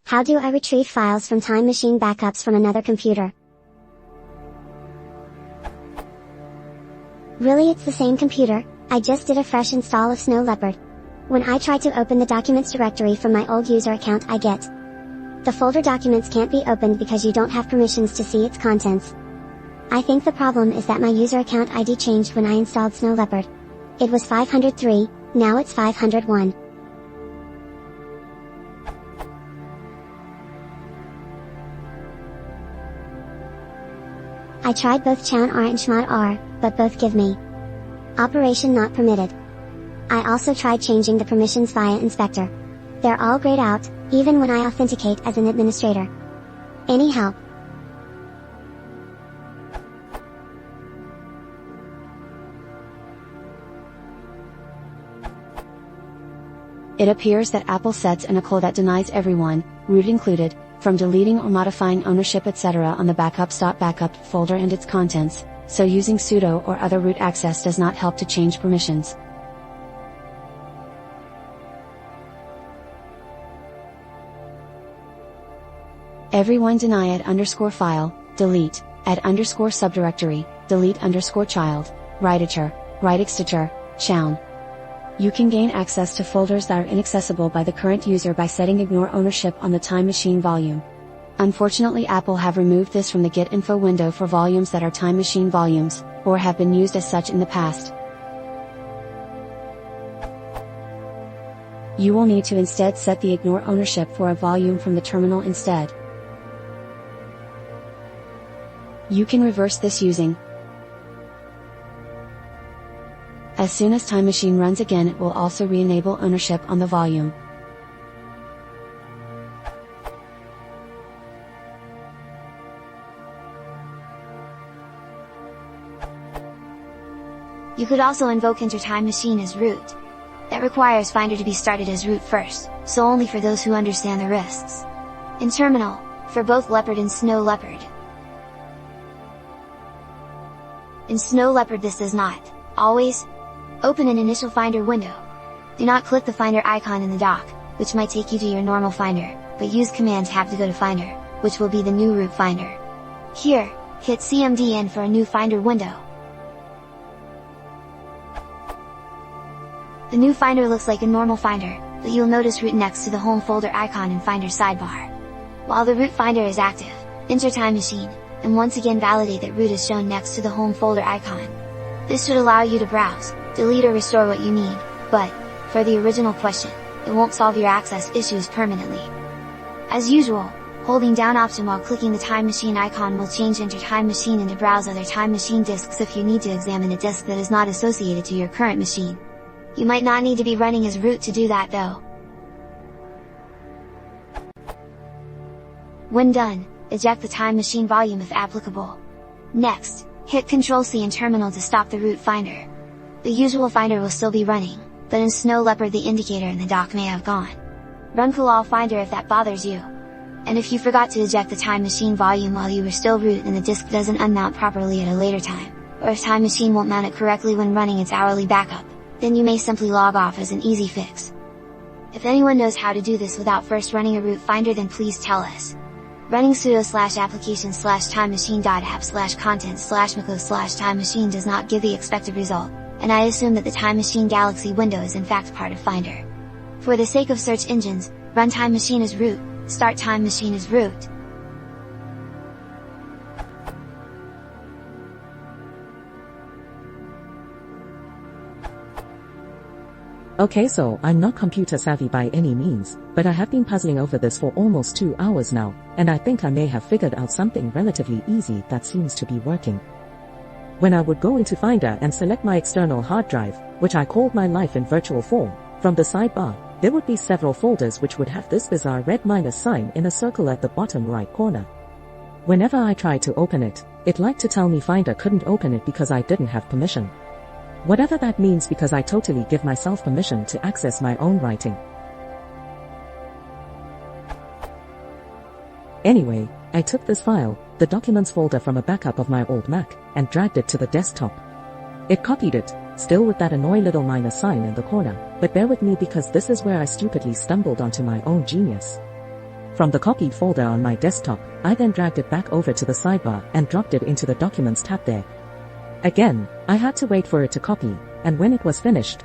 How do I retrieve files from Time Machine backups from another computer? Really, it's the same computer. I just did a fresh install of Snow-Leopard. When I try to open the documents directory from my old user account, I get the folder documents can't be opened because you don't have permissions to see its contents. I think the problem is that my user account ID changed when I installed Snow-Leopard. It was 503, now it's 501. I tried both chown R and chmod R, but both give me operation not permitted. I also tried changing the permissions via inspector. They're all grayed out, even when I authenticate as an administrator. Any help? It appears that Apple sets an ACL that denies everyone, root included, from deleting or modifying ownership etc. on the backups.backup folder and its contents, so using sudo or other root access does not help to change permissions. Everyone deny @_file, delete, @_subdirectory, delete _child, writeacher, writeexteacher, chown. You can gain access to folders that are inaccessible by the current user by setting ignore ownership on the Time Machine volume. Unfortunately, Apple have removed this from the Get Info window for volumes that are Time Machine volumes, or have been used as such in the past. You will need to instead set the ignore ownership for a volume from the terminal instead. You can reverse this using as soon as Time Machine runs again, it will also re-enable ownership on the volume. You could also invoke enter Time Machine as root. That requires Finder to be started as root first, so only for those who understand the risks. In terminal, for both Leopard and Snow-Leopard. In Snow-Leopard this does not always open an initial Finder window. Do not click the Finder icon in the dock, which might take you to your normal Finder, but use Command Tab to go to Finder, which will be the new root Finder. Here, hit CMD for a new Finder window. The new Finder looks like a normal Finder, but you'll notice root next to the home folder icon in Finder sidebar. While the root Finder is active, enter Time Machine, and once again validate that root is shown next to the home folder icon. This should allow you to browse, delete or restore what you need, but, for the original question, it won't solve your access issues permanently. As usual, holding down Option while clicking the Time Machine icon will change Enter Time Machine and to browse other Time Machine disks if you need to examine a disk that is not associated to your current machine. You might not need to be running as root to do that though. When done, eject the Time Machine volume if applicable. Next, hit Ctrl+C in terminal to stop the root Finder. The usual Finder will still be running, but in Snow-Leopard the indicator in the dock may have gone. Run cool Finder if that bothers you. And if you forgot to eject the Time Machine volume while you were still root and the disk doesn't unmount properly at a later time, or if Time Machine won't mount it correctly when running its hourly backup, then you may simply log off as an easy fix. If anyone knows how to do this without first running a root Finder, then please tell us. Running sudo/application/time-machine.app/content/macos/time machine does not give the expected result, and I assume that the Time Machine Galaxy window is in fact part of Finder. For the sake of search engines, run Time Machine as root, start Time Machine as root. Okay, so I'm not computer savvy by any means, but I have been puzzling over this for almost 2 hours now, and I think I may have figured out something relatively easy that seems to be working. When I would go into Finder and select my external hard drive, which I called my life in virtual form, from the sidebar, there would be several folders which would have this bizarre red minus sign in a circle at the bottom right corner. Whenever I tried to open it, it liked to tell me Finder couldn't open it because I didn't have permission. Whatever that means, because I totally give myself permission to access my own writing. Anyway, I took this file, the documents folder from a backup of my old Mac, and dragged it to the desktop. It copied it, still with that annoying little minus sign in the corner, but bear with me because this is where I stupidly stumbled onto my own genius. From the copied folder on my desktop, I then dragged it back over to the sidebar and dropped it into the Documents tab there. Again, I had to wait for it to copy, and when it was finished,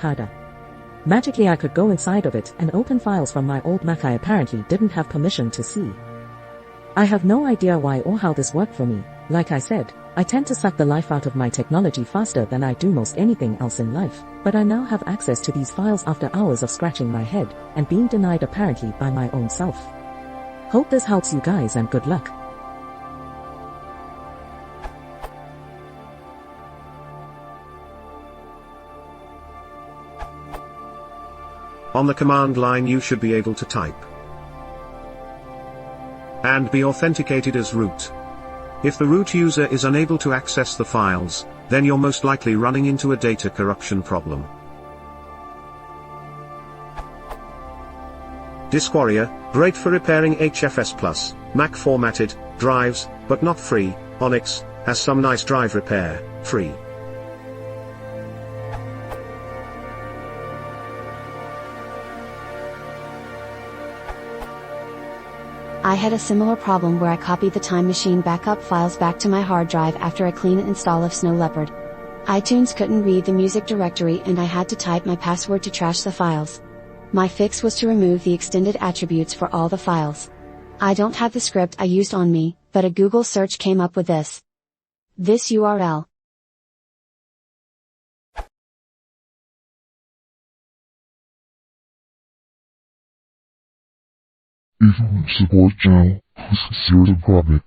magically I could go inside of it and open files from my old Mac I apparently didn't have permission to see. I have no idea why or how this worked for me. Like I said, I tend to suck the life out of my technology faster than I do most anything else in life, but I now have access to these files after hours of scratching my head, and being denied apparently by my own self. Hope this helps you guys and good luck. On the command line you should be able to type and be authenticated as root. If the root user is unable to access the files, then you're most likely running into a data corruption problem. Disk Warrior, great for repairing HFS+, Mac formatted drives, but not free. Onyx has some nice drive repair, free. I had a similar problem where I copied the Time Machine backup files back to my hard drive after a clean install of Snow-Leopard. iTunes couldn't read the music directory and I had to type my password to trash the files. My fix was to remove the extended attributes for all the files. I don't have the script I used on me, but a Google search came up with this URL. If you want to support channel, please consider the profit.